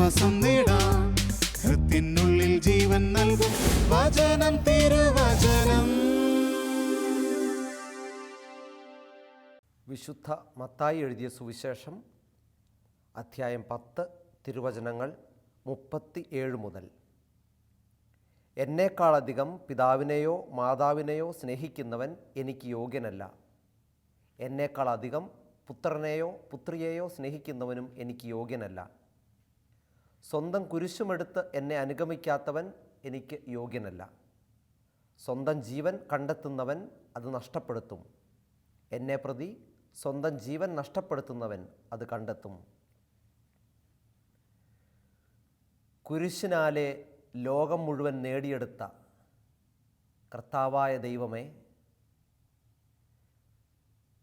ആശ്വാസം നേടാം. ഹൃത്തിനുള്ളിൽ ജീവൻ നൽകും വചനം, തിരുവചനം. വിശുദ്ധ മത്തായി എഴുതിയ സുവിശേഷം അധ്യായം 10 തിരുവചനങ്ങൾ 37 മുതൽ. എന്നേക്കാളധികം പിതാവിനെയോ മാതാവിനെയോ സ്നേഹിക്കുന്നവൻ എനിക്ക് യോഗ്യനല്ല. എന്നേക്കാളധികം പുത്രനെയോ പുത്രിയെയോ സ്നേഹിക്കുന്നവനും എനിക്ക് യോഗ്യനല്ല. സ്വന്തം കുരിശുമെടുത്ത് എന്നെ അനുഗമിക്കാത്തവൻ എനിക്ക് യോഗ്യനല്ല. സ്വന്തം ജീവൻ കണ്ടെത്തുന്നവൻ അത് നഷ്ടപ്പെടുത്തും. എന്നെ പ്രതി സ്വന്തം ജീവൻ നഷ്ടപ്പെടുത്തുന്നവൻ അത് കണ്ടെത്തും. കുരിശിനാലെ ലോകം മുഴുവൻ നേടിയെടുത്ത കർത്താവായ ദൈവമേ,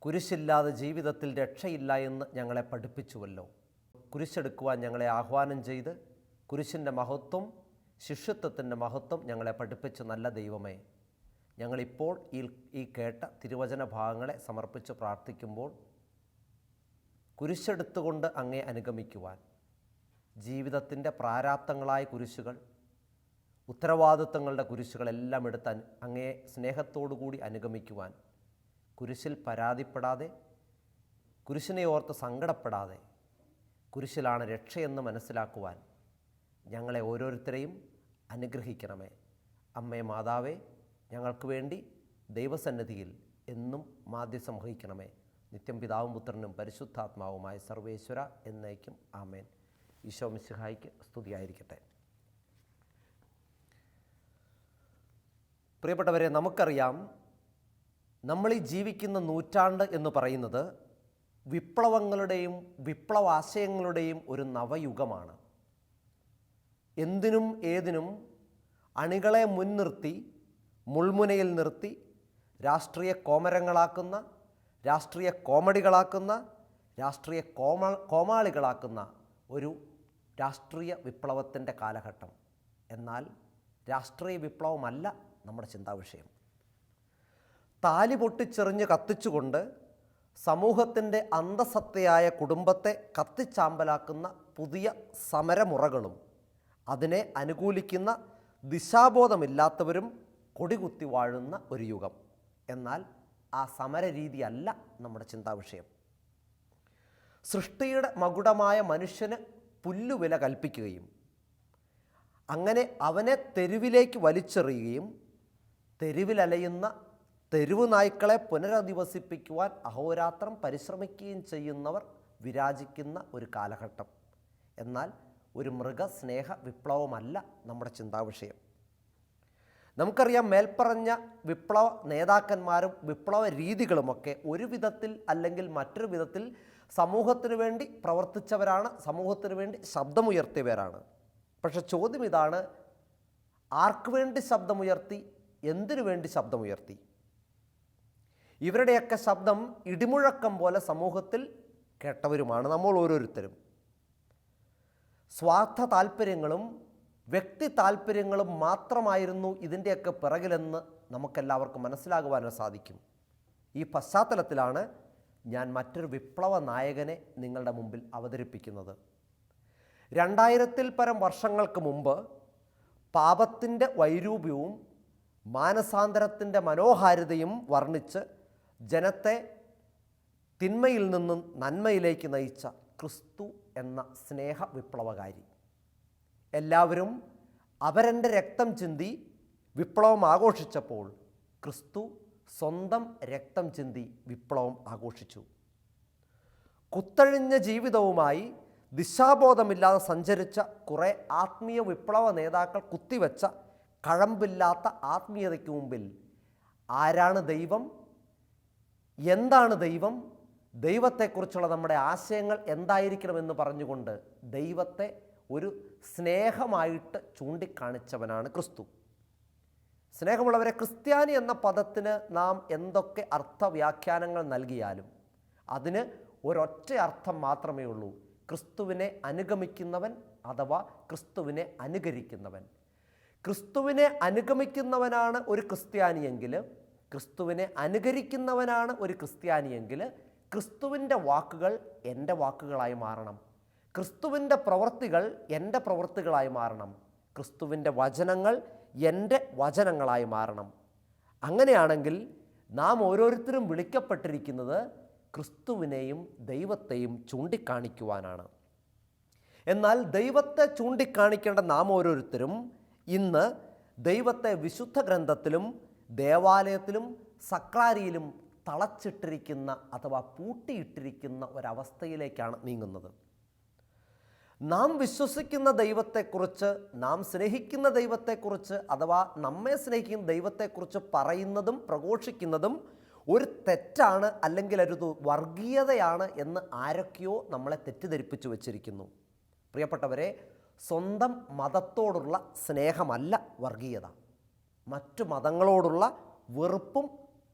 കുരിശില്ലാതെ ജീവിതത്തിൽ രക്ഷയില്ല എന്ന് ഞങ്ങളെ പഠിപ്പിച്ചുവല്ലോ. കുരിശെടുക്കുവാൻ ഞങ്ങളെ ആഹ്വാനം ചെയ്ത് കുരിശിൻ്റെ മഹത്വം, ശിഷ്യത്വത്തിൻ്റെ മഹത്വം ഞങ്ങളെ പഠിപ്പിച്ച നല്ല ദൈവമേ, ഞങ്ങളിപ്പോൾ ഈ കേട്ട തിരുവചന ഭാഗങ്ങളെ സമർപ്പിച്ച് പ്രാർത്ഥിക്കുമ്പോൾ കുരിശെടുത്തുകൊണ്ട് അങ്ങേ അനുഗമിക്കുവാൻ, ജീവിതത്തിൻ്റെ പ്രാരാബ്ധങ്ങളായ കുരിശുകൾ, ഉത്തരവാദിത്വങ്ങളുടെ കുരിശുകളെല്ലാം എടുത്ത് അങ്ങേ സ്നേഹത്തോടു കൂടി അനുഗമിക്കുവാൻ, കുരിശിൽ പരാതിപ്പെടാതെ, കുരിശിനെ ഓർത്ത് സങ്കടപ്പെടാതെ, കുരിശിലാണ് രക്ഷയെന്ന് മനസ്സിലാക്കുവാൻ ഞങ്ങളെ ഓരോരുത്തരെയും അനുഗ്രഹിക്കണമേ. അമ്മേ മാതാവേ, ഞങ്ങൾക്ക് വേണ്ടി ദൈവസന്നിധിയിൽ എന്നും മാധ്യസ്ഥം വഹിക്കണമേ. നിത്യം പിതാവും പുത്രനും പരിശുദ്ധാത്മാവുമായ സർവേശ്വര എന്നേക്കും ആമേൻ. ഈശോ മിശിഹായ്ക്ക് സ്തുതിയായിരിക്കട്ടെ. പ്രിയപ്പെട്ടവരെ, നമുക്കറിയാം, നമ്മൾ ഈ ജീവിക്കുന്ന നൂറ്റാണ്ട് എന്ന് പറയുന്നത് വിപ്ലവങ്ങളുടെയും വിപ്ലവാശയങ്ങളുടെയും ഒരു നവയുഗമാണ്. എന്തിനും ഏതിനും അണികളെ മുൻനിർത്തി, മുൾമുനയിൽ നിർത്തി രാഷ്ട്രീയ കോമരങ്ങളാക്കുന്ന, രാഷ്ട്രീയ കോമഡികളാക്കുന്ന, രാഷ്ട്രീയ കോമാളികളാക്കുന്ന ഒരു രാഷ്ട്രീയ വിപ്ലവത്തിൻ്റെ കാലഘട്ടം. എന്നാൽ രാഷ്ട്രീയ വിപ്ലവമല്ല നമ്മുടെ ചിന്താവിഷയം. താലി പൊട്ടിച്ചെറിഞ്ഞ് കത്തിച്ചുകൊണ്ട് സമൂഹത്തിൻ്റെ അന്തസത്തയായ കുടുംബത്തെ കത്തിച്ചാമ്പലാക്കുന്ന പുതിയ സമരമുറകളും അതിനെ അനുകൂലിക്കുന്ന ദിശാബോധമില്ലാത്തവരും കൊടികുത്തി വാഴുന്ന ഒരു യുഗം. എന്നാൽ ആ സമരരീതിയല്ല നമ്മുടെ ചിന്താവിഷയം. സൃഷ്ടിയുടെ മകുടമായ മനുഷ്യന് പുല്ലുവില കൽപ്പിക്കുകയും അങ്ങനെ അവനെ തെരുവിലേക്ക് വലിച്ചെറിയുകയും തെരുവിലലയുന്ന തെരുവു നായ്ക്കളെ പുനരധിവസിപ്പിക്കുവാൻ അഹോരാത്രം പരിശ്രമിക്കുകയും ചെയ്യുന്നവർ വിരാജിക്കുന്ന ഒരു കാലഘട്ടം. എന്നാൽ ഒരു മൃഗസ്നേഹ വിപ്ലവമല്ല നമ്മുടെ ചിന്താവിഷയം. നമുക്കറിയാം, മേൽപ്പറഞ്ഞ വിപ്ലവ നേതാക്കന്മാരും വിപ്ലവ രീതികളുമൊക്കെ ഒരു വിധത്തിൽ അല്ലെങ്കിൽ മറ്റൊരു വിധത്തിൽ സമൂഹത്തിന് വേണ്ടി പ്രവർത്തിച്ചവരാണ്, സമൂഹത്തിന് വേണ്ടി ശബ്ദമുയർത്തിയവരാണ്. പക്ഷെ ചോദ്യം ഇതാണ്: ആർക്ക് വേണ്ടി ശബ്ദമുയർത്തി? എന്തിനു വേണ്ടി ശബ്ദമുയർത്തി? ഇവരുടെയൊക്കെ ശബ്ദം ഇടിമുഴക്കം പോലെ സമൂഹത്തിൽ കേട്ടവരുമാണ് നമ്മൾ ഓരോരുത്തരും. സ്വാർത്ഥ താല്പര്യങ്ങളും വ്യക്തി താല്പര്യങ്ങളും മാത്രമായിരുന്നു ഇതിൻ്റെയൊക്കെ പിറകിലെന്ന് നമുക്കെല്ലാവർക്കും മനസ്സിലാകുവാൻ സാധിക്കും. ഈ പശ്ചാത്തലത്തിലാണ് ഞാൻ മറ്റൊരു വിപ്ലവ നായകനെ നിങ്ങളുടെ മുമ്പിൽ അവതരിപ്പിക്കുന്നത്. 2000-ൽ പരം വർഷങ്ങൾക്ക് മുമ്പ് പാപത്തിൻ്റെ വൈരൂപ്യവും മാനസാന്തരത്തിൻ്റെ മനോഹാരിതയും വർണ്ണിച്ച് ജനത്തെ തിന്മയിൽ നിന്നും നന്മയിലേക്ക് നയിച്ച ക്രിസ്തു എന്ന സ്നേഹ വിപ്ലവകാരി. എല്ലാവരും അവരൻ്റെ രക്തം ചിന്തി വിപ്ലവം ആഘോഷിച്ചപ്പോൾ ക്രിസ്തു സ്വന്തം രക്തം ചിന്തി വിപ്ലവം ആഘോഷിച്ചു. കുത്തഴിഞ്ഞ ജീവിതവുമായി ദിശാബോധമില്ലാതെ സഞ്ചരിച്ച കുറേ ആത്മീയ വിപ്ലവ നേതാക്കൾ കുത്തിവെച്ച കഴമ്പില്ലാത്ത ആത്മീയതയ്ക്ക് മുമ്പിൽ ആരാണ് ദൈവം, എന്താണ് ദൈവം, ദൈവത്തെക്കുറിച്ചുള്ള നമ്മുടെ ആശയങ്ങൾ എന്തായിരിക്കണമെന്ന് പറഞ്ഞുകൊണ്ട് ദൈവത്തെ ഒരു സ്നേഹമായിട്ട് ചൂണ്ടിക്കാണിച്ചവനാണ് ക്രിസ്തു. സ്നേഹമുള്ളവരെ, ക്രിസ്ത്യാനി എന്ന പദത്തിന് നാം എന്തൊക്കെ അർത്ഥവ്യാഖ്യാനങ്ങൾ നൽകിയാലും അതിന് ഒരൊറ്റ അർത്ഥം മാത്രമേ ഉള്ളൂ: ക്രിസ്തുവിനെ അനുഗമിക്കുന്നവൻ അഥവാ ക്രിസ്തുവിനെ അനുകരിക്കുന്നവൻ. ക്രിസ്തുവിനെ അനുഗമിക്കുന്നവനാണ് ഒരു ക്രിസ്ത്യാനിയെങ്കിൽ, ക്രിസ്തുവിനെ അനുകരിക്കുന്നവനാണ് ഒരു ക്രിസ്ത്യാനിയെങ്കിൽ ക്രിസ്തുവിൻ്റെ വാക്കുകൾ എൻ്റെ വാക്കുകളായി മാറണം. ക്രിസ്തുവിൻ്റെ പ്രവൃത്തികൾ എൻ്റെ പ്രവൃത്തികളായി മാറണം. ക്രിസ്തുവിൻ്റെ വചനങ്ങൾ എൻ്റെ വചനങ്ങളായി മാറണം. അങ്ങനെയാണെങ്കിൽ നാം ഓരോരുത്തരും വിളിക്കപ്പെട്ടിരിക്കുന്നത് ക്രിസ്തുവിനെയും ദൈവത്തെയും ചൂണ്ടിക്കാണിക്കുവാനാണ്. എന്നാൽ ദൈവത്തെ ചൂണ്ടിക്കാണിക്കേണ്ട നാം ഓരോരുത്തരും ഇന്ന് ദൈവത്തെ വിശുദ്ധ ഗ്രന്ഥത്തിലും ദേവാലയത്തിലും സക്രാരിയിലും തളച്ചിട്ടിരിക്കുന്ന അഥവാ പൂട്ടിയിട്ടിരിക്കുന്ന ഒരവസ്ഥയിലേക്കാണ് നീങ്ങുന്നത്. നാം വിശ്വസിക്കുന്ന ദൈവത്തെക്കുറിച്ച്, നാം സ്നേഹിക്കുന്ന ദൈവത്തെക്കുറിച്ച് അഥവാ നമ്മെ സ്നേഹിക്കുന്ന ദൈവത്തെക്കുറിച്ച് പറയുന്നതും പ്രഘോഷിക്കുന്നതും ഒരു തെറ്റാണ്, അല്ലെങ്കിൽ ഒരു വർഗീയതയാണ് എന്ന് ആരൊക്കെയോ നമ്മളെ തെറ്റിദ്ധരിപ്പിച്ചു വച്ചിരിക്കുന്നു. പ്രിയപ്പെട്ടവരെ, സ്വന്തം മതത്തോടുള്ള സ്നേഹമല്ല വർഗീയത. മറ്റു മതങ്ങളോടുള്ള വെറുപ്പും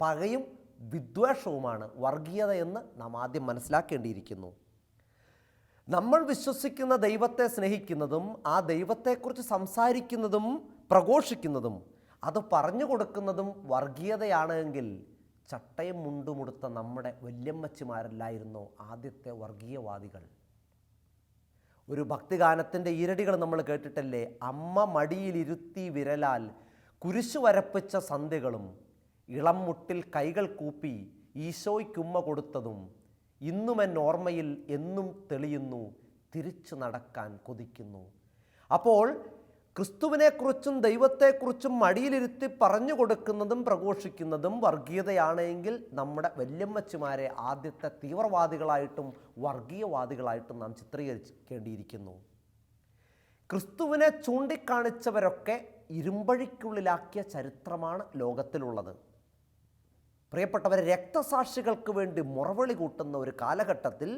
പകയും വിദ്വേഷവുമാണ് വർഗീയത എന്ന് നാം ആദ്യം മനസ്സിലാക്കേണ്ടിയിരിക്കുന്നു. നമ്മൾ വിശ്വസിക്കുന്ന ദൈവത്തെ സ്നേഹിക്കുന്നതും ആ ദൈവത്തെക്കുറിച്ച് സംസാരിക്കുന്നതും പ്രഘോഷിക്കുന്നതും അത് പറഞ്ഞു കൊടുക്കുന്നതും വർഗീയതയാണ് എങ്കിൽ ചട്ടയും മുണ്ടുമുടുത്ത നമ്മുടെ വല്യമ്മച്ചിമാരല്ലായിരുന്നോ ആദ്യത്തെ വർഗീയവാദികൾ? ഒരു ഭക്തിഗാനത്തിൻ്റെ ഈരടികൾ നമ്മൾ കേട്ടിട്ടല്ലേ? അമ്മ മടിയിലിരുത്തി വിരലാൽ കുരിശു വരപ്പിച്ച സന്ധ്യകളും ഇളം മുട്ടിൽ കൈകൾ കൂപ്പി ഈശോയ്ക്കുമ്മ കൊടുത്തതും ഇന്നും ഓർമ്മയിൽ എന്നും തെളിയുന്നു, തിരിച്ചു നടക്കാൻ കൊതിക്കുന്നു. അപ്പോൾ ക്രിസ്തുവിനെക്കുറിച്ചും ദൈവത്തെക്കുറിച്ചും മടിയിലിരുത്തി പറഞ്ഞു കൊടുക്കുന്നതും പ്രഘോഷിക്കുന്നതും വർഗീയതയാണെങ്കിൽ നമ്മുടെ വല്യമ്മച്ചിമാരെ ആദ്യത്തെ തീവ്രവാദികളായിട്ടും വർഗീയവാദികളായിട്ടും നാം ചിത്രീകരിക്കേണ്ടിയിരിക്കുന്നു. ക്രിസ്തുവിനെ ചൂണ്ടിക്കാണിച്ചവരൊക്കെ ഇരുമ്പഴിക്കുള്ളിലാക്കിയ ചരിത്രമാണ് ലോകത്തിലുള്ളത്. പ്രിയപ്പെട്ടവരെ, രക്തസാക്ഷികൾക്ക് വേണ്ടി മുറവിളി കൂട്ടുന്ന ഒരു കാലഘട്ടത്തിൽ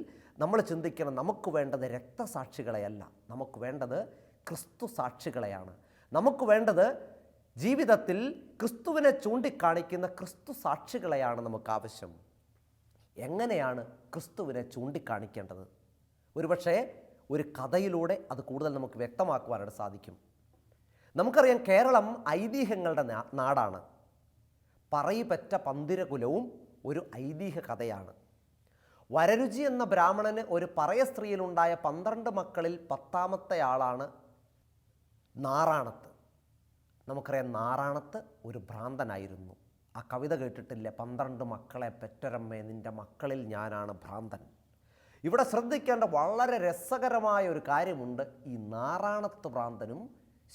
നമ്മൾ ചിന്തിക്കണം, നമുക്ക് വേണ്ടത് രക്തസാക്ഷികളെയല്ല, നമുക്ക് വേണ്ടത് ക്രിസ്തു സാക്ഷികളെയാണ്. നമുക്ക് വേണ്ടത് ജീവിതത്തിൽ ക്രിസ്തുവിനെ ചൂണ്ടിക്കാണിക്കുന്ന ക്രിസ്തു സാക്ഷികളെയാണ് നമുക്ക് ആവശ്യം. എങ്ങനെയാണ് ക്രിസ്തുവിനെ ചൂണ്ടിക്കാണിക്കേണ്ടത്? ഒരുപക്ഷെ ഒരു കഥയിലൂടെ അത് കൂടുതൽ നമുക്ക് വ്യക്തമാക്കുവാനായിട്ട് സാധിക്കും. നമുക്കറിയാം, കേരളം ഐതിഹ്യങ്ങളുടെ നാടാണ്. പറയിപ്പറ്റ പന്തിരകുലവും ഒരു ഐതിഹ്യ കഥയാണ്. വരരുചി എന്ന ബ്രാഹ്മണന് ഒരു പറയ സ്ത്രീയിലുണ്ടായ 12 മക്കളിൽ 10ാമത്തെ ആളാണ് നാറാണത്ത്. നമുക്കറിയാം, നാറാണത്ത് ഒരു ഭ്രാന്തനായിരുന്നു. ആ കവിത കേട്ടിട്ടില്ലേ? 12 മക്കളെ പെറ്റൊരമ്മേ, നിൻ്റെ മക്കളിൽ ഞാനാണ് ഭ്രാന്തൻ. ഇവിടെ ശ്രദ്ധിക്കേണ്ട വളരെ രസകരമായ ഒരു കാര്യമുണ്ട്. ഈ നാറാണത്ത് ഭ്രാന്തനും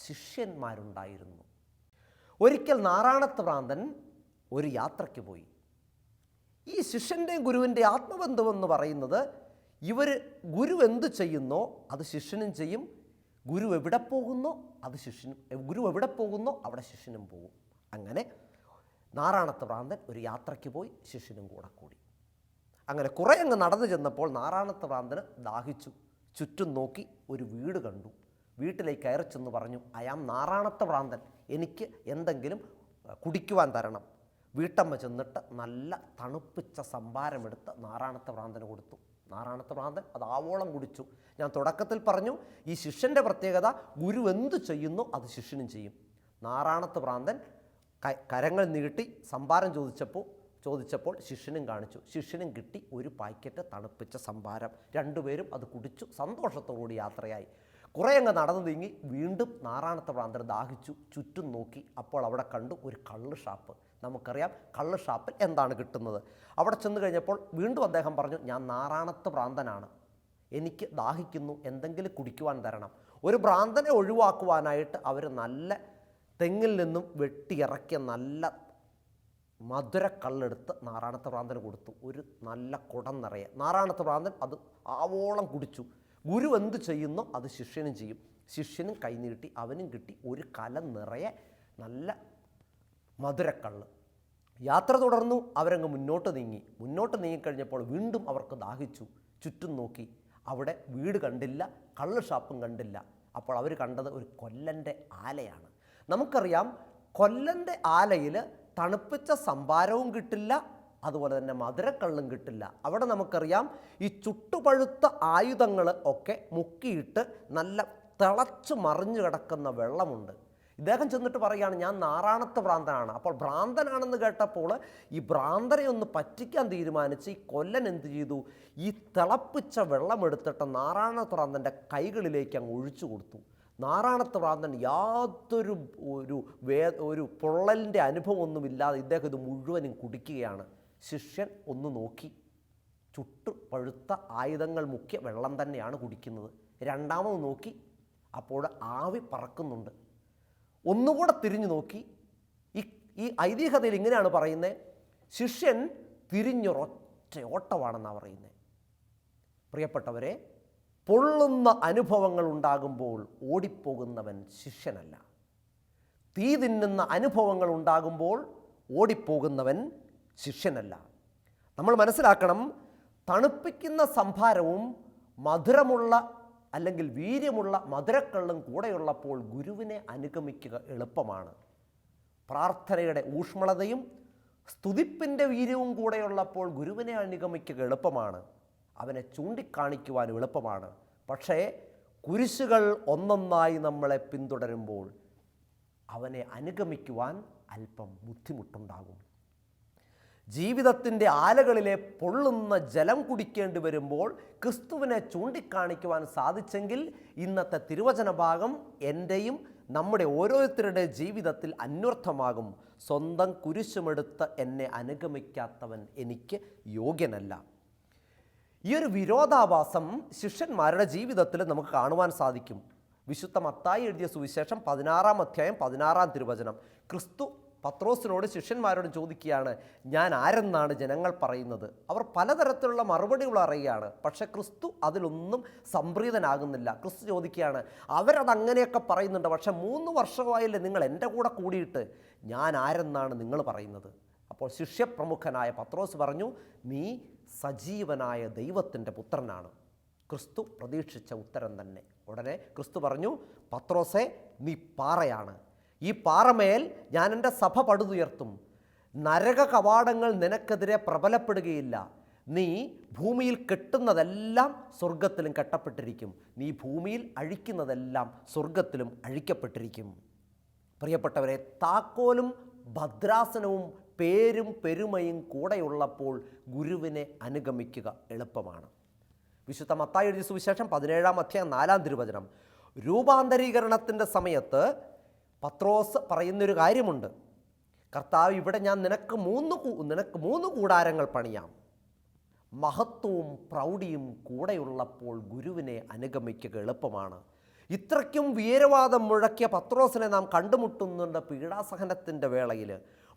ശിഷ്യന്മാരുണ്ടായിരുന്നു. ഒരിക്കൽ നാറാണത്ത് ഭ്രാന്തൻ ഒരു യാത്രയ്ക്ക് പോയി. ഈ ശിഷ്യൻ്റെയും ഗുരുവിൻ്റെ ആത്മബന്ധമെന്ന് പറയുന്നത്, ഗുരു എന്ത് ചെയ്യുന്നോ അത് ശിഷ്യനും ചെയ്യും, ഗുരു എവിടെ പോകുന്നോ അവിടെ ശിഷ്യനും പോകും. അങ്ങനെ നാറാണത്ത് ഭ്രാന്തൻ ഒരു യാത്രയ്ക്ക് പോയി, ശിഷ്യനും കൂടെ കൂടി. അങ്ങനെ കുറേ അങ്ങ് നടന്നു ചെന്നപ്പോൾ നാറാണത്ത് ഭ്രാന്തന് ദാഹിച്ചു. ചുറ്റും നോക്കി ഒരു വീട് കണ്ടു. വീട്ടിലേക്ക് കയറി ചെന്ന് പറഞ്ഞു, അയാം നാറാണത്ത് ഭ്രാന്തൻ, എനിക്ക് എന്തെങ്കിലും കുടിക്കുവാൻ തരണം. വീട്ടമ്മ ചെന്നിട്ട് നല്ല തണുപ്പിച്ച സംഭാരമെടുത്ത് നാറാണത്ത് ഭ്രാന്തന് കൊടുത്തു. നാറാണത്ത് ഭ്രാന്തൻ അത് ആവോളം കുടിച്ചു. ഞാൻ തുടക്കത്തിൽ പറഞ്ഞു, ഈ ശിഷ്യൻ്റെ പ്രത്യേകത, ഗുരു എന്തു ചെയ്യുന്നു അത് ശിഷ്യനും ചെയ്യും. നാറാണത്ത് ഭ്രാന്തൻ കരങ്ങൾ നീട്ടി സംഭാരം ചോദിച്ചപ്പോൾ ശിഷ്യനും കാണിച്ചു. ശിഷ്യനും കിട്ടി ഒരു പാക്കറ്റ് തണുപ്പിച്ച സംഭാരം. രണ്ടുപേരും അത് കുടിച്ചു, സന്തോഷത്തോടുകൂടി യാത്രയായി. കുറേ അങ്ങ് നടന്നു നീങ്ങി വീണ്ടും നാറാണത്ത് ഭ്രാന്തൻ ദാഹിച്ചു. ചുറ്റും നോക്കി. അപ്പോൾ അവിടെ കണ്ടു ഒരു കള്ള് ഷാപ്പ്. നമുക്കറിയാം കള്ള് ഷാപ്പിൽ എന്താണ് കിട്ടുന്നത്. അവിടെ ചെന്ന് കഴിഞ്ഞപ്പോൾ വീണ്ടും അദ്ദേഹം പറഞ്ഞു, ഞാൻ നാറാണത്ത് ഭ്രാന്തനാണ്, എനിക്ക് ദാഹിക്കുന്നു, എന്തെങ്കിലും കുടിക്കുവാൻ തരണം. ഒരു ഭ്രാന്തനെ ഒഴിവാക്കുവാനായിട്ട് അവർ നല്ല തെങ്ങിൽ നിന്നും വെട്ടിയിറക്കിയ നല്ല മധുരക്കള്ളെടുത്ത് നാറാണത്ത് ഭ്രാന്തന് കൊടുത്തു. ഒരു നല്ല കുടം നിറയെ. നാറാണത്ത് ഭ്രാന്തൻ അത് ആവോളം കുടിച്ചു. ഗുരു എന്ത് ചെയ്യുന്നോ അത് ശിഷ്യനും ചെയ്യും. ശിഷ്യനും കൈനീട്ടി, അവനും കിട്ടി ഒരു കലം നിറയെ നല്ല മധുരക്കള്ള്. യാത്ര തുടർന്നു. അവരങ്ങ് മുന്നോട്ട് നീങ്ങിക്കഴിഞ്ഞപ്പോൾ വീണ്ടും അവർക്ക് ദാഹിച്ചു. ചുറ്റും നോക്കി. അവിടെ വീട് കണ്ടില്ല, കള്ള് ഷാപ്പും കണ്ടില്ല. അപ്പോൾ അവർ കണ്ടത് ഒരു കൊല്ലൻ്റെ ആലയാണ്. നമുക്കറിയാം, കൊല്ലൻ്റെ ആലയിൽ തണുപ്പിച്ച സംഭാരവും കിട്ടില്ല, അതുപോലെ തന്നെ മധുരക്കള്ളും കിട്ടില്ല. അവിടെ നമുക്കറിയാം, ഈ ചുട്ടുപഴുത്ത ആയുധങ്ങൾ ഒക്കെ മുക്കിയിട്ട് നല്ല തിളച്ചു മറിഞ്ഞു കിടക്കുന്ന വെള്ളമുണ്ട്. ഇദ്ദേഹം ചെന്നിട്ട് പറയുകയാണ്, ഞാൻ നാറാണത്ത് ഭ്രാന്തനാണ്. അപ്പോൾ ഭ്രാന്തനാണെന്ന് കേട്ടപ്പോൾ ഈ ഭ്രാന്തനെ ഒന്ന് പറ്റിക്കാൻ തീരുമാനിച്ച് ഈ കൊല്ലൻ എന്ത് ചെയ്തു, ഈ തിളപ്പിച്ച വെള്ളമെടുത്തിട്ട് നാറാണത്ത് ഭ്രാന്തൻ്റെ കൈകളിലേക്ക് അങ്ങ് ഒഴിച്ചു കൊടുത്തു. നാറാണത്ത് ഭ്രാന്തൻ യാതൊരു ഒരു പൊള്ളലിൻ്റെ അനുഭവമൊന്നുമില്ലാതെ ഇദ്ദേഹം ഇത് മുഴുവനും കുടിക്കുകയാണ്. ശിഷ്യൻ ഒന്ന് നോക്കി, ചുട്ടു പഴുത്ത ആയുധങ്ങൾ മുഖ്യ വെള്ളം തന്നെയാണ് കുടിക്കുന്നത്. രണ്ടാമത് നോക്കി, അപ്പോൾ ആവി പറക്കുന്നുണ്ട്. ഒന്നുകൂടെ തിരിഞ്ഞു നോക്കി. ഈ ഐതിഹ്യതയിൽ ഇങ്ങനെയാണ് പറയുന്നത്, ശിഷ്യൻ തിരിഞ്ഞൊരൊറ്റ ഓട്ടമാണെന്നാണ് പറയുന്നത്. പ്രിയപ്പെട്ടവരെ, പൊള്ളുന്ന അനുഭവങ്ങൾ ഉണ്ടാകുമ്പോൾ ഓടിപ്പോകുന്നവൻ ശിഷ്യനല്ല. തീ തിന്നുന്ന അനുഭവങ്ങൾ ഉണ്ടാകുമ്പോൾ ഓടിപ്പോകുന്നവൻ ശിഷ്യനല്ല. നമ്മൾ മനസ്സിലാക്കണം, തണുപ്പിക്കുന്ന സംഭാരവും മധുരമുള്ള അല്ലെങ്കിൽ വീര്യമുള്ള മധുരക്കള്ളും കൂടെയുള്ളപ്പോൾ ഗുരുവിനെ അനുഗമിക്കുക എളുപ്പമാണ്. പ്രാർത്ഥനയുടെ ഊഷ്മളതയും സ്തുതിപ്പിൻ്റെ വീര്യവും കൂടെയുള്ളപ്പോൾ ഗുരുവിനെ അനുഗമിക്കുക എളുപ്പമാണ്. അവനെ ചൂണ്ടിക്കാണിക്കുവാൻ എളുപ്പമാണ്. പക്ഷേ കുരിശുകൾ ഒന്നൊന്നായി നമ്മളെ പിന്തുടരുമ്പോൾ അവനെ അനുഗമിക്കുവാൻ അല്പം ബുദ്ധിമുട്ടുണ്ടാകും. ജീവിതത്തിൻ്റെ ആലകളിലെ പൊള്ളുന്ന ജലം കുടിക്കേണ്ടി വരുമ്പോൾ ക്രിസ്തുവിനെ ചൂണ്ടിക്കാണിക്കുവാൻ സാധിച്ചെങ്കിൽ ഇന്നത്തെ തിരുവചന ഭാഗം എൻ്റെയും നമ്മുടെ ഓരോരുത്തരുടെ ജീവിതത്തിൽ അന്വർത്ഥമാകും. സ്വന്തം കുരിശുമെടുത്ത് എന്നെ അനുഗമിക്കാത്തവൻ എനിക്ക് യോഗ്യനല്ല. ഈ ഒരു വിരോധാഭാസം ശിഷ്യന്മാരുടെ ജീവിതത്തിൽ നമുക്ക് കാണുവാൻ സാധിക്കും. വിശുദ്ധ മത്തായി എഴുതിയ സുവിശേഷം 16-ാം അധ്യായം 16-ാം തിരുവചനം. ക്രിസ്തു പത്രോസിനോട് ശിഷ്യന്മാരോട് ചോദിക്കുകയാണ്, ഞാൻ ആരെന്നാണ് ജനങ്ങൾ പറയുന്നത്? അവർ പലതരത്തിലുള്ള മറുപടികൾ അറിയുകയാണ്. പക്ഷേ ക്രിസ്തു അതിലൊന്നും സംപ്രീതനാകുന്നില്ല. ക്രിസ്തു ചോദിക്കുകയാണ്, അവരതങ്ങനെയൊക്കെ പറയുന്നുണ്ട്, പക്ഷേ 3 വർഷമായില്ലേ നിങ്ങൾ എൻ്റെ കൂടെ കൂടിയിട്ട്, ഞാൻ ആരെന്നാണ് നിങ്ങൾ പറയുന്നത്? അപ്പോൾ ശിഷ്യപ്രമുഖനായ പത്രോസ് പറഞ്ഞു, നീ സജീവനായ ദൈവത്തിൻ്റെ പുത്രനാണ്. ക്രിസ്തു പ്രതീക്ഷിച്ച ഉത്തരം തന്നെ. ഉടനെ ക്രിസ്തു പറഞ്ഞു, പത്രോസേ, നീ പാറയാണ്. ഈ പാറമേൽ ഞാൻ എൻ്റെ സഭ പടുതുയർത്തും. നരക കവാടങ്ങൾ നിനക്കെതിരെ പ്രബലപ്പെടുകയില്ല. നീ ഭൂമിയിൽ കെട്ടുന്നതെല്ലാം സ്വർഗത്തിലും കെട്ടപ്പെട്ടിരിക്കും. നീ ഭൂമിയിൽ അഴിക്കുന്നതെല്ലാം സ്വർഗത്തിലും അഴിക്കപ്പെട്ടിരിക്കും. പ്രിയപ്പെട്ടവരെ, താക്കോലും ഭദ്രാസനവും പേരും പെരുമയും കൂടെയുള്ളപ്പോൾ ഗുരുവിനെ അനുഗമിക്കുക എളുപ്പമാണ്. വിശുദ്ധ മത്തായി എഴുതിയ സുവിശേഷം 17-ാം അധ്യായം 4-ാം തിരുവചനം. രൂപാന്തരീകരണത്തിൻ്റെ സമയത്ത് പത്രോസ് പറയുന്നൊരു കാര്യമുണ്ട്. കർത്താവ്, ഇവിടെ ഞാൻ നിനക്ക് മൂന്ന് കൂടാരങ്ങൾ പണിയാം. മഹത്വവും പ്രൗഢിയും കൂടെയുള്ളപ്പോൾ ഗുരുവിനെ അനുഗമിക്കുക എളുപ്പമാണ്. ഇത്രയ്ക്കും വീരവാദം മുഴക്കിയ പത്രോസിനെ നാം കണ്ടുമുട്ടുന്നുണ്ട് പീഡാസഹനത്തിൻ്റെ വേളയിൽ.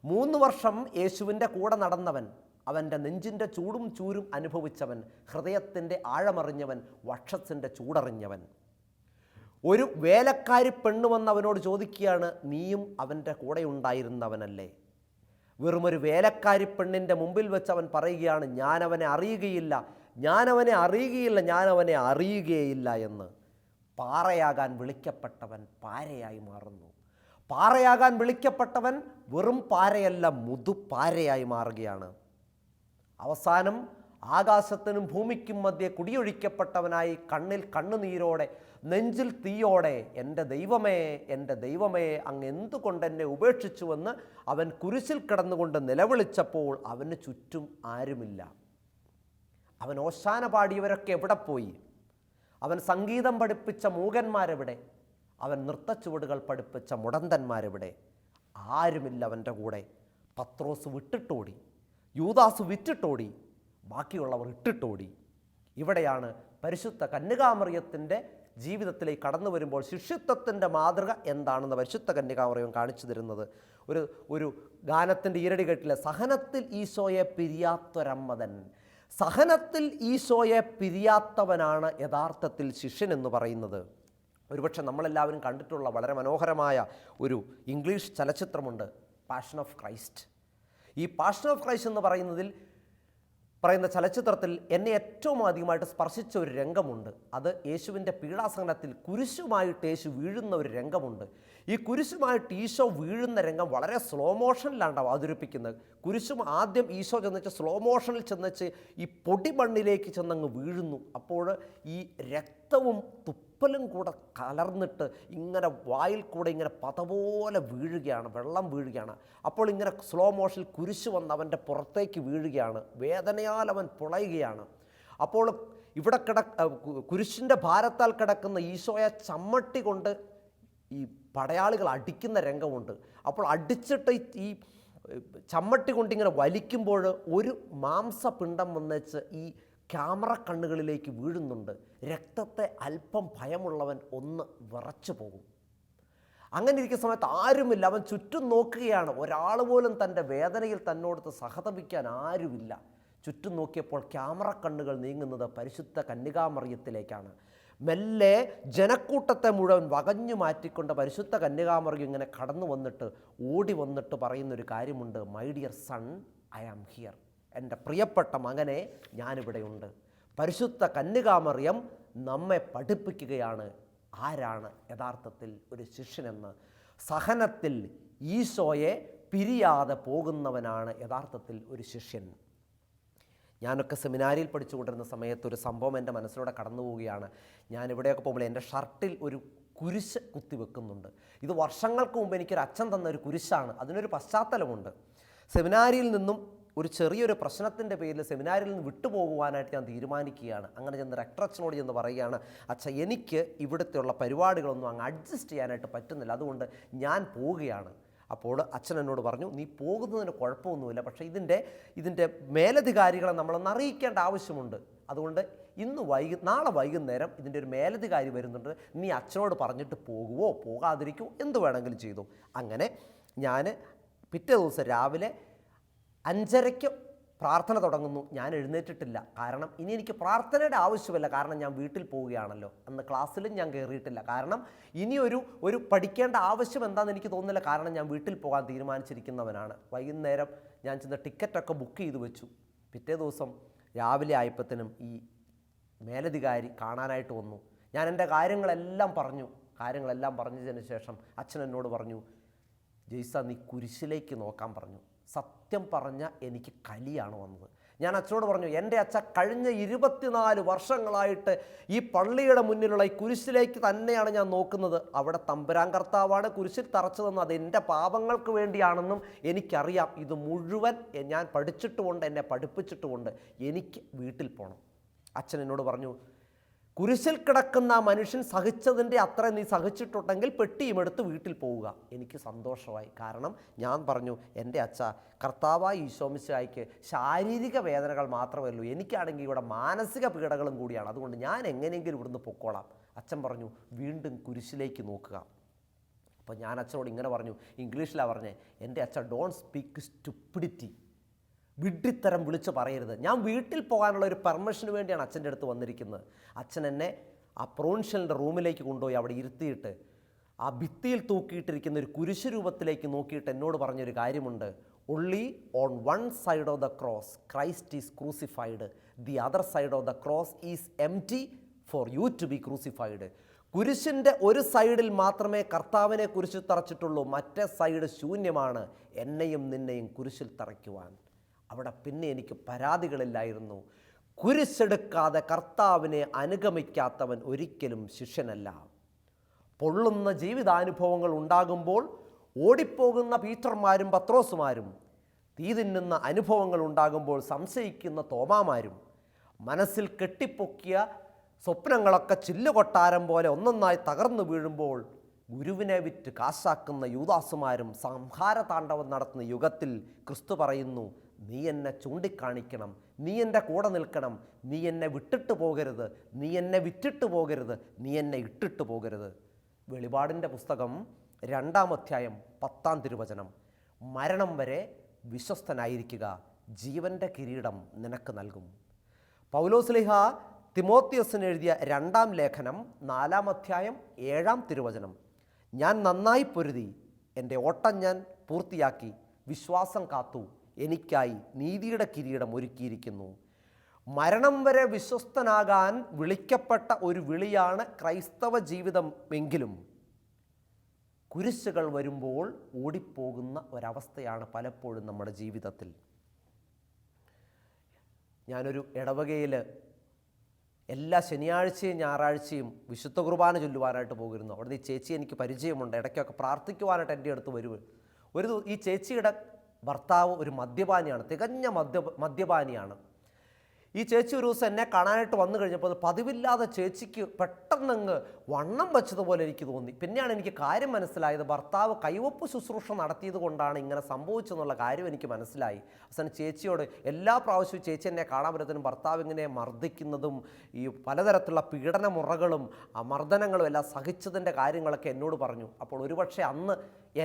3 വർഷം യേശുവിൻ്റെ കൂടെ നടന്നവൻ, അവൻ്റെ നെഞ്ചിൻ്റെ ചൂടും ചൂരും അനുഭവിച്ചവൻ, ഹൃദയത്തിൻ്റെ ആഴമറിഞ്ഞവൻ, വക്ഷത്തിൻ്റെ ചൂടറിഞ്ഞവൻ. ഒരു വേലക്കാരി പെണ്ണ് വന്ന് അവനോട് ചോദിക്കുകയാണ്, നീയും അവൻ്റെ കൂടെ ഉണ്ടായിരുന്നവനല്ലേ? വെറുമൊരു വേലക്കാരി പെണ്ണിൻ്റെ മുമ്പിൽ വെച്ച് അവൻ പറയുകയാണ്, ഞാനവനെ അറിയുകയില്ല എന്ന്. പാറയാകാൻ വിളിക്കപ്പെട്ടവൻ പാരയായി മാറുന്നു. പാറയാകാൻ വിളിക്കപ്പെട്ടവൻ വെറും പാരയല്ല, മുതുപാരയായി മാറുകയാണ്. അവസാനം ആകാശത്തിനും ഭൂമിക്കും മധ്യേ കുടിയൊഴിക്കപ്പെട്ടവനായി കണ്ണിൽ കണ്ണുനീരോടെ നെഞ്ചിൽ തീയോടെ, എൻ്റെ ദൈവമേ അങ്ങ് എന്തുകൊണ്ടെന്നെ ഉപേക്ഷിച്ചുവെന്ന് അവൻ കുരിശിൽ കിടന്നുകൊണ്ട് നിലവിളിച്ചപ്പോൾ അവന് ചുറ്റും ആരുമില്ല. അവൻ ഓശാന പാടിയവരൊക്കെ എവിടെ പോയി? അവൻ സംഗീതം പഠിപ്പിച്ച മൂകന്മാരെവിടെ? അവൻ നൃത്തച്ചുവടുകൾ പഠിപ്പിച്ച മുടന്തന്മാരെവിടെ? ആരുമില്ല അവൻ്റെ കൂടെ. പത്രോസ് വിട്ടിട്ടോടി, യൂദാസ് വിറ്റിട്ടോടി, ബാക്കിയുള്ളവർ ഇട്ടിട്ടോടി. ഇവിടെയാണ് പരിശുദ്ധ കന്യകാമറിയത്തിൻ്റെ ജീവിതത്തിലേക്ക് കടന്നു വരുമ്പോൾ ശിഷ്യത്വത്തിൻ്റെ മാതൃക എന്താണെന്ന് പരിശുദ്ധ കന്യകാമറിയം കാണിച്ചു തരുന്നത്. ഒരു ഗാനത്തിൻ്റെ ഈരടി കേട്ടില്ല, സഹനത്തിൽ ഈശോയെ പിരിയാത്തൊരമ്മതൻ. സഹനത്തിൽ ഈശോയെ പിരിയാത്തവനാണ് യഥാർത്ഥത്തിൽ ശിഷ്യൻ എന്ന് പറയുന്നത്. ഒരുപക്ഷെ നമ്മളെല്ലാവരും കണ്ടിട്ടുള്ള വളരെ മനോഹരമായ ഒരു ഇംഗ്ലീഷ് ചലച്ചിത്രമുണ്ട്, പാഷൻ ഓഫ് ക്രൈസ്റ്റ്. ഈ പാഷൻ ഓഫ് ക്രൈസ്റ്റ് എന്ന് പറയുന്ന ചലച്ചിത്രത്തിൽ എന്നെ ഏറ്റവും അധികമായിട്ട് സ്പർശിച്ച ഒരു രംഗമുണ്ട്. അത് യേശുവിൻ്റെ പീഡാസഹനത്തിൽ കുരിശുമായിട്ട് യേശു വീഴുന്ന ഒരു രംഗമുണ്ട്. ഈ കുരിശുമായിട്ട് ഈശോ വീഴുന്ന രംഗം വളരെ സ്ലോ മോഷനിലാണ് അവതരിപ്പിക്കുന്നത്. കുരിശും ആദ്യം ഈശോ സ്ലോ മോഷനിൽ ചെന്നിച്ച് ഈ പൊടി മണ്ണിലേക്ക് ചെന്നങ്ങ് വീഴുന്നു. അപ്പോൾ ഈ രക്തവും തുപ്പലും കൂടെ കലർന്നിട്ട് ഇങ്ങനെ വായിൽ കൂടെ ഇങ്ങനെ പതപോലെ വീഴുകയാണ്, വെള്ളം വീഴുകയാണ്. അപ്പോൾ ഇങ്ങനെ സ്ലോ മോഷനിൽ കുരിശ് വന്ന് അവൻ്റെ പുറത്തേക്ക് വീഴുകയാണ്, വേദനയാൽ അവൻ പുളയുകയാണ്. അപ്പോൾ ഇവിടെ കുരിശിൻ്റെ ഭാരത്താൽ കിടക്കുന്ന ഈശോയെ ചമ്മട്ടി കൊണ്ട് ഈ പടയാളികൾ അടിക്കുന്ന രംഗമുണ്ട്. അപ്പോൾ അടിച്ചിട്ട് ഈ ചമ്മട്ടി കൊണ്ടിങ്ങനെ വലിക്കുമ്പോൾ ഒരു മാംസപിണ്ഡം വന്നേച്ച് ഈ ക്യാമറ കണ്ണുകളിലേക്ക് വീഴുന്നുണ്ട്. രക്തത്തെ അല്പം ഭയമുള്ളവൻ ഒന്ന് വിറച്ചു പോകും. അങ്ങനെ ഇരിക്കുന്ന സമയത്ത് ആരുമില്ല, അവൻ ചുറ്റും നോക്കുകയാണ്. ഒരാൾ പോലും തൻ്റെ വേദനയിൽ തന്നോടത്ത് സഹതപിക്കാൻ ആരുമില്ല. ചുറ്റും നോക്കിയപ്പോൾ ക്യാമറ കണ്ണുകൾ നീങ്ങുന്നത് പരിശുദ്ധ കന്യകാമറിയത്തിലേക്കാണ്. മെല്ലെ ജനക്കൂട്ടത്തെ മുഴുവൻ വകഞ്ഞു മാറ്റിക്കൊണ്ട് പരിശുദ്ധ കന്യകാമറിയം ഇങ്ങനെ കടന്നു വന്നിട്ട് ഓടി വന്നിട്ട് പറയുന്നൊരു കാര്യമുണ്ട്, my dear son, I am here. എൻ്റെ പ്രിയപ്പെട്ട മകനെ, ഞാനിവിടെയുണ്ട്. പരിശുദ്ധ കന്യകാമറിയം നമ്മെ പഠിപ്പിക്കുകയാണ് ആരാണ് യഥാർത്ഥത്തിൽ ഒരു ശിഷ്യനെന്ന്. സഹനത്തിൽ ഈശോയെ പിരിയാതെ പോകുന്നവനാണ് യഥാർത്ഥത്തിൽ ഒരു ശിഷ്യൻ. ഞാനൊക്കെ സെമിനാരിയിൽ പഠിച്ചുകൊണ്ടിരുന്ന സമയത്ത് ഒരു സംഭവം എൻ്റെ മനസ്സിലൂടെ കടന്നു പോവുകയാണ്. ഞാനിവിടെയൊക്കെ പോകുമ്പോൾ എൻ്റെ ഷർട്ടിൽ ഒരു കുരിശ് കുത്തിവെക്കുന്നുണ്ട്. ഇത് വർഷങ്ങൾക്ക് മുമ്പ് എനിക്കൊരു അച്ഛൻ തന്ന ഒരു കുരിശാണ്. അതിനൊരു പശ്ചാത്തലമുണ്ട്. സെമിനാരിയിൽ നിന്നും ഒരു ചെറിയൊരു പ്രശ്നത്തിൻ്റെ പേരിൽ സെമിനാരിൽ നിന്ന് വിട്ടുപോകുവാനായിട്ട് ഞാൻ തീരുമാനിക്കുകയാണ്. അങ്ങനെ ചെന്ന് റെക്ടർ അച്ഛനോട് ചെന്ന് പറയുകയാണ്, അച്ഛാ എനിക്ക് ഇവിടുത്തെയുള്ള പരിപാടികളൊന്നും അങ്ങ് അഡ്ജസ്റ്റ് ചെയ്യാനായിട്ട് പറ്റുന്നില്ല, അതുകൊണ്ട് ഞാൻ പോവുകയാണ്. അപ്പോൾ അച്ഛൻ എന്നോട് പറഞ്ഞു, നീ പോകുന്നതിന് കുഴപ്പമൊന്നുമില്ല, പക്ഷേ ഇതിൻ്റെ മേലധികാരികളെ നമ്മളൊന്ന് അറിയിക്കേണ്ട ആവശ്യമുണ്ട്. അതുകൊണ്ട് നാളെ വൈകുന്നേരം ഇതിൻ്റെ ഒരു മേലധികാരി വരുന്നുണ്ട്, നീ അച്ഛനോട് പറഞ്ഞിട്ട് പോകുവോ പോകാതിരിക്കുമോ എന്ത് വേണമെങ്കിലും ചെയ്തു. അങ്ങനെ ഞാൻ പിറ്റേ ദിവസം രാവിലെ 5:30 പ്രാർത്ഥന തുടങ്ങുന്നു. ഞാൻ എഴുന്നേറ്റിട്ടില്ല, കാരണം ഇനി എനിക്ക് പ്രാർത്ഥനയുടെ ആവശ്യമില്ല, കാരണം ഞാൻ വീട്ടിൽ പോവുകയാണല്ലോ. അന്ന് ക്ലാസ്സിലും ഞാൻ കയറിയിട്ടില്ല, കാരണം ഇനി ഒരു പഠിക്കേണ്ട ആവശ്യം എന്താണെന്ന് എനിക്ക് തോന്നുന്നില്ല, കാരണം ഞാൻ വീട്ടിൽ പോകാൻ തീരുമാനിച്ചിരിക്കുന്നവനാണ്. വൈകുന്നേരം ഞാൻ ചെന്ന് ടിക്കറ്റൊക്കെ ബുക്ക് ചെയ്ത് വെച്ചു. പിറ്റേ ദിവസം രാവിലെ ആയപ്പോഴത്തേനും ഈ മേലധികാരി കാണാനായിട്ട് വന്നു. ഞാൻ എൻ്റെ കാര്യങ്ങളെല്ലാം പറഞ്ഞതിന് ശേഷം അച്ഛൻ എന്നോട് പറഞ്ഞു, ജെയ്സ നീ കുരിശിലേക്ക് നോക്കാൻ പറഞ്ഞു. സത്യം പറഞ്ഞ എനിക്ക് കലിയാണ് വന്നത്. ഞാൻ അച്ഛനോട് പറഞ്ഞു, എൻ്റെ അച്ഛ കഴിഞ്ഞ 24 വർഷങ്ങളായിട്ട് ഈ പള്ളിയുടെ മുന്നിലുള്ള ഈ കുരിശിലേക്ക് തന്നെയാണ് ഞാൻ നോക്കുന്നത്. അവിടെ തമ്പുരാൻ കർത്താവാണ് കുരിശിൽ തറച്ചതെന്നും അത് എൻ്റെ പാപങ്ങൾക്ക് വേണ്ടിയാണെന്നും എനിക്കറിയാം. ഇത് മുഴുവൻ ഞാൻ പഠിച്ചിട്ടുമുണ്ട്, എന്നെ പഠിപ്പിച്ചിട്ടുമുണ്ട്. എനിക്ക് വീട്ടിൽ പോകണം. അച്ഛൻ എന്നോട് പറഞ്ഞു, കുരിശിൽ കിടക്കുന്ന ആ മനുഷ്യൻ സഹിച്ചതിൻ്റെ അത്ര നീ സഹിച്ചിട്ടുണ്ടെങ്കിൽ പെട്ടിയും എടുത്ത് വീട്ടിൽ പോവുക. എനിക്ക് സന്തോഷമായി. കാരണം ഞാൻ പറഞ്ഞു, എൻ്റെ അച്ഛ കർത്താവായ ഈശോമിശിഹായ്ക്ക് ശാരീരിക വേദനകൾ മാത്രമേ ഉള്ളൂ, എനിക്കാണെങ്കിൽ ഇവിടെ മാനസിക പീഡകളും കൂടിയാണ്, അതുകൊണ്ട് ഞാൻ എങ്ങനെയെങ്കിലും ഇവിടുന്ന് പൊക്കോളാം. അച്ഛൻ പറഞ്ഞു, വീണ്ടും കുരിശിലേക്ക് നോക്കുക. അപ്പോൾ ഞാൻ അച്ഛനോട് ഇങ്ങനെ പറഞ്ഞു, ഇംഗ്ലീഷിലാണ് പറഞ്ഞേ, എൻ്റെ അച്ഛ ഡോണ്ട് സ്പീക്ക് സ്റ്റുപ്പിഡിറ്റി, വിഡ്ഢിത്തരം വിളിച്ച് പറയരുത്. ഞാൻ വീട്ടിൽ പോകാനുള്ള ഒരു പെർമിഷന് വേണ്ടിയാണ് അച്ഛൻ്റെ അടുത്ത് വന്നിരിക്കുന്നത്. അച്ഛൻ എന്നെ ആ പ്രൊവിൻഷ്യലിൻ്റെ റൂമിലേക്ക് കൊണ്ടുപോയി അവിടെ ഇരുത്തിയിട്ട് ആ ഭിത്തിയിൽ തൂക്കിയിട്ടിരിക്കുന്ന ഒരു കുരിശ് രൂപത്തിലേക്ക് നോക്കിയിട്ട് എന്നോട് പറഞ്ഞൊരു കാര്യമുണ്ട്, only on one side of the cross Christ is crucified, the other side of the cross is empty for you to be crucified. കുരിശിൻ്റെ ഒരു സൈഡിൽ മാത്രമേ കർത്താവിനെ കുരിശിൽ തറച്ചിട്ടുള്ളൂ, മറ്റേ സൈഡ് ശൂന്യമാണ് എന്നെയും നിന്നെയും കുരിശിൽ തറയ്ക്കുവാൻ. അവിടെ പിന്നെ എനിക്ക് പരാതികളില്ലായിരുന്നു. കുരിശെടുക്കാതെ കർത്താവിനെ അനുഗമിക്കാത്തവൻ ഒരിക്കലും ശിഷ്യനല്ല. പൊള്ളുന്ന ജീവിതാനുഭവങ്ങൾ ഉണ്ടാകുമ്പോൾ ഓടിപ്പോകുന്ന പീറ്റർമാരും പത്രോസുമാരും, തീ തിന്നുന്ന അനുഭവങ്ങൾ ഉണ്ടാകുമ്പോൾ സംശയിക്കുന്ന തോമാമാരും, മനസ്സിൽ കെട്ടിപ്പൊക്കിയ സ്വപ്നങ്ങളൊക്കെ ചില്ലുകൊട്ടാരം പോലെ ഒന്നൊന്നായി തകർന്നു വീഴുമ്പോൾ ഗുരുവിനെ വിറ്റ് കാശാക്കുന്ന യൂദാസുമാരും സംഹാരതാണ്ഡവം നടത്തുന്ന യുഗത്തിൽ ക്രിസ്തു പറയുന്നു, നീ എന്നെ ചൂണ്ടിക്കാണിക്കണം, നീ എൻ്റെ കൂടെ നിൽക്കണം, നീ എന്നെ വിട്ടിട്ട് പോകരുത്, നീ എന്നെ വിറ്റിട്ട് പോകരുത്, നീ എന്നെ ഇട്ടിട്ട് പോകരുത്. വെളിപാടിൻ്റെ പുസ്തകം 2-ാം അധ്യായം 10-ാം തിരുവചനം, മരണം വരെ വിശ്വസ്തനായിരിക്കുക, ജീവൻ്റെ കിരീടം നിനക്ക് നൽകും. പൗലോസ്ലീഹ തിമോത്തിയോസിന് എഴുതിയ 2-ാം ലേഖനം 4-ാം അധ്യായം 7-ാം തിരുവചനം, ഞാൻ നന്നായി പൊരുതി, എൻ്റെ ഓട്ടം ഞാൻ പൂർത്തിയാക്കി, വിശ്വാസം കാത്തു, എനിക്കായി നീതിയുടെ കിരീടം ഒരുക്കിയിരിക്കുന്നു. മരണം വരെ വിശ്വസ്തനാകാൻ വിളിക്കപ്പെട്ട ഒരു വിളിയാണ് ക്രൈസ്തവ ജീവിതമെങ്കിലും കുരിശുകൾ വരുമ്പോൾ ഓടിപ്പോകുന്ന ഒരവസ്ഥയാണ് പലപ്പോഴും നമ്മുടെ ജീവിതത്തിൽ. ഞാനൊരു ഇടവകയിൽ എല്ലാ ശനിയാഴ്ചയും ഞായറാഴ്ചയും വിശുദ്ധ കുർബാന ചൊല്ലുവാനായിട്ട് പോയിരുന്നു. അവിടുന്ന് ഈ ചേച്ചി എനിക്ക് പരിചയമുണ്ട്, ഇടയ്ക്കൊക്കെ പ്രാർത്ഥിക്കുവാനായിട്ട് എൻ്റെ അടുത്ത് വരും. ഈ ചേച്ചിയുടെ ഭർത്താവ് ഒരു മദ്യപാനിയാണ്, തികഞ്ഞ മദ്യപാനിയാണ്. ഈ ചേച്ചി ഒരു ദിവസം എന്നെ കാണാനായിട്ട് വന്നു കഴിഞ്ഞപ്പോൾ പതിവില്ലാതെ ചേച്ചിക്ക് പെട്ടെന്നങ്ങ് വണ്ണം വെച്ചതുപോലെ എനിക്ക് തോന്നി. പിന്നെയാണ് എനിക്ക് കാര്യം മനസ്സിലായത്, ഭർത്താവ് കൈവപ്പ് ശുശ്രൂഷ നടത്തിയത് കൊണ്ടാണ് ഇങ്ങനെ സംഭവിച്ചെന്നുള്ള കാര്യം എനിക്ക് മനസ്സിലായി. അവസാനം ചേച്ചിയോട് എല്ലാ പ്രാവശ്യവും ചേച്ചി എന്നെ കാണാൻ പറ്റത്തിനും ഭർത്താവ് ഇങ്ങനെ മർദ്ദിക്കുന്നതും ഈ പലതരത്തിലുള്ള പീഡനമുറകളും മർദ്ദനങ്ങളും എല്ലാം സഹിച്ചതിൻ്റെ കാര്യങ്ങളൊക്കെ എന്നോട് പറഞ്ഞു. അപ്പോൾ ഒരുപക്ഷെ അന്ന്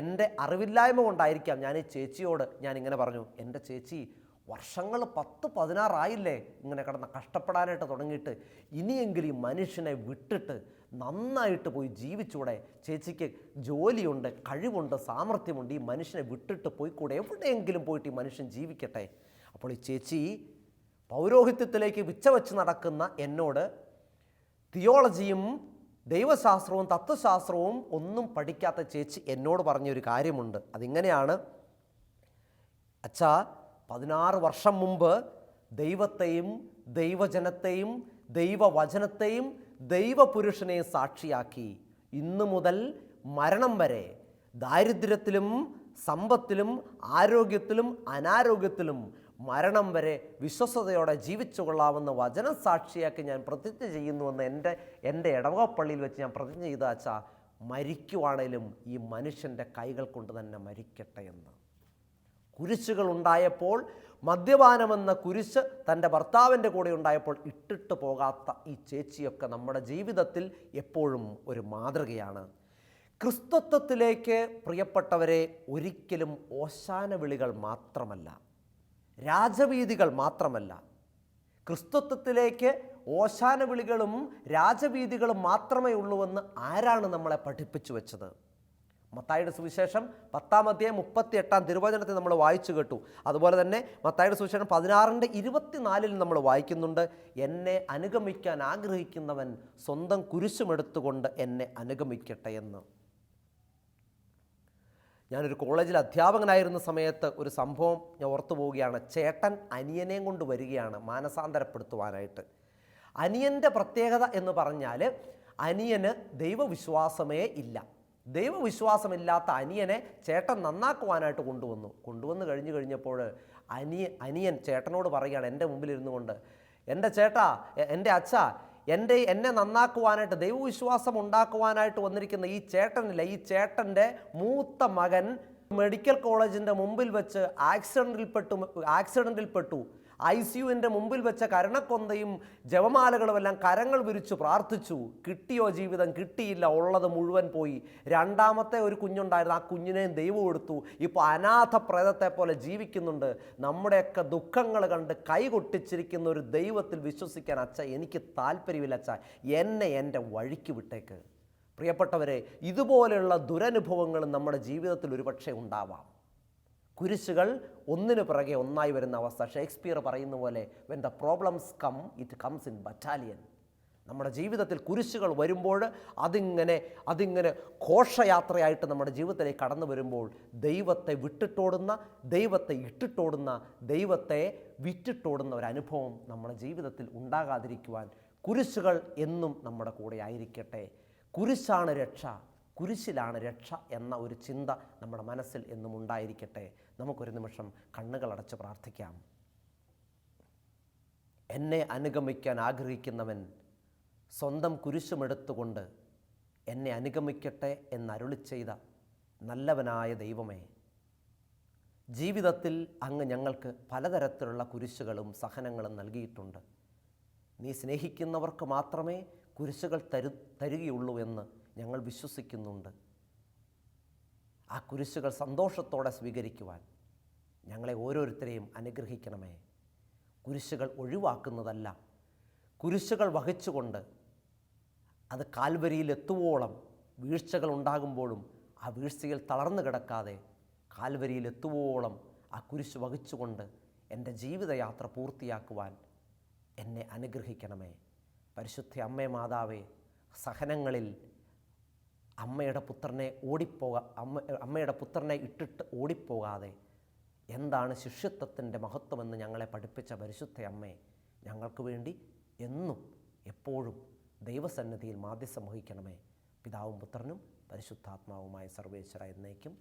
എൻ്റെ അറിവില്ലായ്മ കൊണ്ടായിരിക്കാം ഞാൻ ഈ ചേച്ചിയോട് ഇങ്ങനെ പറഞ്ഞു, എൻ്റെ ചേച്ചി വർഷങ്ങൾ 10-16 ആയില്ലേ ഇങ്ങനെ കിടന്ന് കഷ്ടപ്പെടാനായിട്ട് തുടങ്ങിയിട്ട്, ഇനിയെങ്കിലും ഈ മനുഷ്യനെ വിട്ടിട്ട് നന്നായിട്ട് പോയി ജീവിച്ചൂടെ? ചേച്ചിക്ക് ജോലിയുണ്ട്, കഴിവുണ്ട്, സാമർഥ്യമുണ്ട്, ഈ മനുഷ്യനെ വിട്ടിട്ട് പോയിക്കൂടെ? എവിടെയെങ്കിലും പോയിട്ട് ഈ മനുഷ്യൻ ജീവിക്കട്ടെ. അപ്പോൾ ഈ ചേച്ചി പൗരോഹിത്യത്തിലേക്ക് വിച്ചവെച്ച് നടക്കുന്ന എന്നോട് തിയോളജിയും ദൈവശാസ്ത്രവും തത്വശാസ്ത്രവും ഒന്നും പഠിക്കാത്ത ചേച്ചി എന്നോട് പറഞ്ഞൊരു കാര്യമുണ്ട്. അതിങ്ങനെയാണ്, അച്ഛാ 16 വർഷം മുമ്പ് ദൈവത്തെയും ദൈവജനത്തെയും ദൈവവചനത്തെയും ദൈവപുരുഷനെയും സാക്ഷിയാക്കി ഇന്നു മുതൽ മരണം വരെ ദാരിദ്ര്യത്തിലും സമ്പത്തിലും ആരോഗ്യത്തിലും അനാരോഗ്യത്തിലും മരണം വരെ വിശ്വസ്തയോടെ ജീവിച്ചു കൊള്ളാമെന്ന് വചനം സാക്ഷിയാക്കി ഞാൻ പ്രതിജ്ഞ ചെയ്യുന്നുവെന്ന് എൻ്റെ ഇടവകപ്പള്ളിയിൽ വെച്ച് ഞാൻ പ്രതിജ്ഞ ചെയ്ത അച്ഛാ, മരിക്കുവാണേലും ഈ മനുഷ്യൻ്റെ കൈകൾ കൊണ്ട് തന്നെ മരിക്കട്ടെ എന്ന്. കുരിശുകൾ ഉണ്ടായപ്പോൾ, മദ്യപാനമെന്ന കുരിശ് തൻ്റെ ഭർത്താവിൻ്റെ കൂടെ ഉണ്ടായപ്പോൾ ഇട്ടിട്ട് പോകാത്ത ഈ ചേച്ചിയൊക്കെ നമ്മുടെ ജീവിതത്തിൽ എപ്പോഴും ഒരു മാതൃകയാണ്. ക്രിസ്തുത്വത്തിലേക്ക് പ്രിയപ്പെട്ടവരെ ഒരിക്കലും ഓശാന വിളികൾ മാത്രമല്ല, രാജവീതികൾ മാത്രമല്ല, ക്രിസ്തുത്വത്തിലേക്ക് ഓശാന വിളികളും രാജവീതികളും മാത്രമേ ഉള്ളൂവെന്ന് ആരാണ് നമ്മളെ പഠിപ്പിച്ചു വെച്ചത്? മത്തായിയുടെ സുവിശേഷം 10-ാം അധ്യായം 38-ാം തിരുവചനത്തിൽ നമ്മൾ വായിച്ചു കേട്ടു. അതുപോലെ തന്നെ മത്തായിയുടെ സുവിശേഷം 16:24 നമ്മൾ വായിക്കുന്നുണ്ട്, എന്നെ അനുഗമിക്കാൻ ആഗ്രഹിക്കുന്നവൻ സ്വന്തം കുരിശുമെടുത്തുകൊണ്ട് എന്നെ അനുഗമിക്കട്ടെ എന്ന്. ഞാനൊരു കോളേജിൽ അധ്യാപകനായിരുന്ന സമയത്ത് ഒരു സംഭവം ഞാൻ ഓർത്തു പോവുകയാണ്. ചേട്ടൻ അനിയനെയും കൊണ്ട് വരികയാണ് മാനസാന്തരപ്പെടുത്തുവാനായിട്ട്. അനിയൻ്റെ പ്രത്യേകത എന്ന് പറഞ്ഞാൽ അനിയന് ദൈവവിശ്വാസമേ ഇല്ല. ദൈവവിശ്വാസമില്ലാത്ത അനിയനെ ചേട്ടൻ നന്നാക്കുവാനായിട്ട് കൊണ്ടുവന്ന് കഴിഞ്ഞപ്പോൾ അനിയൻ ചേട്ടനോട് പറയുകയാണ്, എൻ്റെ മുമ്പിലിരുന്നു കൊണ്ട്, എൻ്റെ ചേട്ടാ, എൻ്റെ അച്ഛാ, എന്നെ നന്നാക്കുവാനായിട്ട് ദൈവവിശ്വാസം ഉണ്ടാക്കുവാനായിട്ട് വന്നിരിക്കുന്ന ഈ ചേട്ടനില്ല, ഈ ചേട്ടൻ്റെ മൂത്ത മകൻ മെഡിക്കൽ കോളേജിൻ്റെ മുമ്പിൽ വെച്ച് ആക്സിഡൻറ്റിൽപ്പെട്ടു. ICUവിൻ്റെ മുമ്പിൽ വെച്ച കരുണക്കൊന്തയും ജപമാലകളുമെല്ലാം കരങ്ങൾ വിരിച്ചു പ്രാർത്ഥിച്ചു. കിട്ടിയോ ജീവിതം? കിട്ടിയില്ല, ഉള്ളത് മുഴുവൻ പോയി. രണ്ടാമത്തെ ഒരു കുഞ്ഞുണ്ടായിരുന്നു, ആ കുഞ്ഞിനെയും ദൈവം എടുത്തു. ഇപ്പോൾ അനാഥ പ്രേതത്തെ പോലെ ജീവിക്കുന്നുണ്ട്. നമ്മുടെയൊക്കെ ദുഃഖങ്ങൾ കണ്ട് കൈകൊട്ടിച്ചിരിക്കുന്ന ഒരു ദൈവത്തിൽ വിശ്വസിക്കാൻ അച്ഛ എനിക്ക് താല്പര്യമില്ല. അച്ഛ എന്നെ എൻ്റെ വഴിക്ക് വിട്ടേക്ക്. പ്രിയപ്പെട്ടവരെ, ഇതുപോലെയുള്ള ദുരനുഭവങ്ങൾ നമ്മുടെ ജീവിതത്തിൽ ഒരുപക്ഷെ ഉണ്ടാവാം. കുരിശുകൾ ഒന്നിനു പിറകെ ഒന്നായി വരുന്ന അവസ്ഥ. ഷേക്സ്പിയർ പറയുന്ന പോലെ, when the problems come it comes in battalion. നമ്മുടെ ജീവിതത്തിൽ കുരിശുകൾ വരുമ്പോൾ അതിങ്ങനെ ഘോഷയാത്രയായിട്ട് നമ്മുടെ ജീവിതത്തിലേക്ക് കടന്നു വരുമ്പോൾ ദൈവത്തെ വിട്ടിട്ടോടുന്ന, ദൈവത്തെ ഇട്ടിട്ടോടുന്ന, ദൈവത്തെ വിറ്റിട്ടോടുന്ന ഒരു അനുഭവം നമ്മുടെ ജീവിതത്തിൽ ഉണ്ടാകാതിരിക്കുവാൻ കുരിശുകൾ എന്നും നമ്മുടെ കൂടെ ആയിരിക്കട്ടെ. കുരിശാണ് രക്ഷ, കുരിശിലാണ് രക്ഷ എന്ന ഒരു ചിന്ത നമ്മുടെ മനസ്സിൽ എന്നും ഉണ്ടായിരിക്കട്ടെ. നമുക്കൊരു നിമിഷം കണ്ണുകളടച്ച് പ്രാർത്ഥിക്കാം. എന്നെ അനുഗമിക്കാൻ ആഗ്രഹിക്കുന്നവൻ സ്വന്തം കുരിശുമെടുത്തുകൊണ്ട് എന്നെ അനുഗമിക്കട്ടെ എന്നരുളി ചെയ്ത നല്ലവനായ ദൈവമേ, ജീവിതത്തിൽ അങ്ങ് ഞങ്ങൾക്ക് പലതരത്തിലുള്ള കുരിശുകളും സഹനങ്ങളും നൽകിയിട്ടുണ്ട്. നീ സ്നേഹിക്കുന്നവർക്ക് മാത്രമേ കുരിശുകൾ തരികയുള്ളൂ എന്ന് ഞങ്ങൾ വിശ്വസിക്കുന്നുണ്ട്. ആ കുരിശുകൾ സന്തോഷത്തോടെ സ്വീകരിക്കുവാൻ ഞങ്ങളെ ഓരോരുത്തരെയും അനുഗ്രഹിക്കണമേ. കുരിശുകൾ ഒഴിവാക്കുന്നതല്ല, കുരിശുകൾ വഹിച്ചുകൊണ്ട് അത് കാൽവരിയിൽ എത്തുവോളം വീഴ്ചകൾ ഉണ്ടാകുമ്പോഴും ആ വീഴ്ചയിൽ തളർന്നു കിടക്കാതെ കാൽവരിയിൽ എത്തുവോളം ആ കുരിശ് വഹിച്ചുകൊണ്ട് എൻ്റെ ജീവിതയാത്ര പൂർത്തിയാക്കുവാൻ എന്നെ അനുഗ്രഹിക്കണമേ. പരിശുദ്ധ അമ്മേ മാതാവേ, സഹനങ്ങളിൽ അമ്മയുടെ പുത്രനെ ഇട്ടിട്ട് ഓടിപ്പോകാതെ എന്താണ് ശിഷ്യത്വത്തിൻ്റെ മഹത്വമെന്ന് ഞങ്ങളെ പഠിപ്പിച്ച പരിശുദ്ധ അമ്മേ, ഞങ്ങൾക്ക് വേണ്ടി എന്നും എപ്പോഴും ദൈവസന്നിധിയിൽ മാധ്യസ്ഥം വഹിക്കണമേ. പിതാവും പുത്രനും പരിശുദ്ധാത്മാവുമായ സർവേശ്വര എന്നേക്കും.